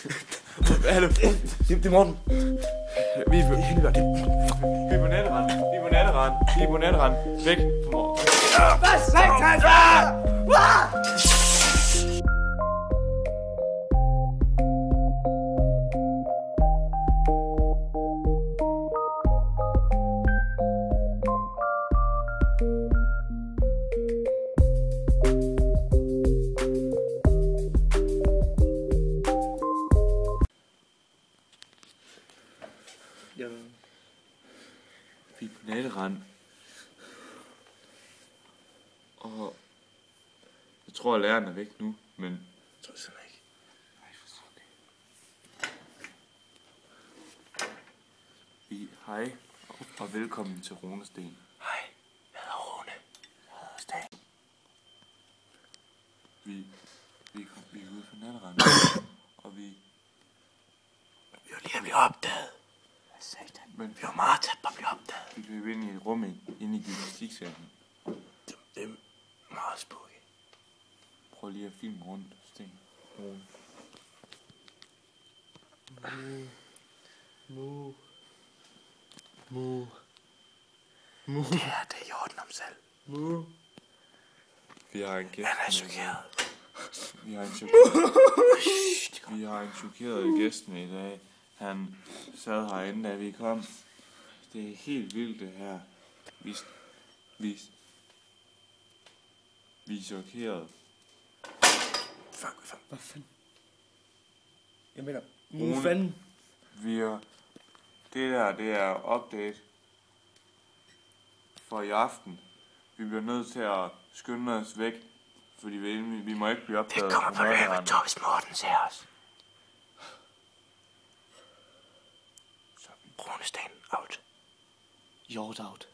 Hallo. Det er Morten. Vi er på natterand. Vi er på natterand. Væk fra Morten. Hvad satan? Vi er på natterand. Og jeg tror, at læreren er væk nu, men Jeg tror simpelthen ikke. nej, for okay. Hej og velkommen til Runesten. Hej, jeg hedder Rune. Jeg hedder Sten. Vi er ude på natterand. Og vi Vi var lige at blive opdaget. Hvad satan? Men Vi var meget tæt på at blive opdaget. vi løb ind i et rum inde i gymnastiksalen. Det er meget spooky. Prøv lige at filme rundt, Sten. Mu. Det her, det er Jorden om selv. Vi har en gæst. Han er chokeret. Vi har en chokeret gæst med i dag. Han sad herinde, da vi kom. Det er helt vildt, det her. Vi er chokeret. Fuck. Hvad fanden? Jeg mener, Rune. fanden. Det er update for i aften. Vi bliver nødt til at skynde os væk, fordi vi må ikke blive opdaget. Det kommer på løbet, hvis Morten ser os. Runesten out. Hjort out.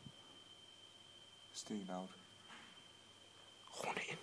Sten out. Rune ind.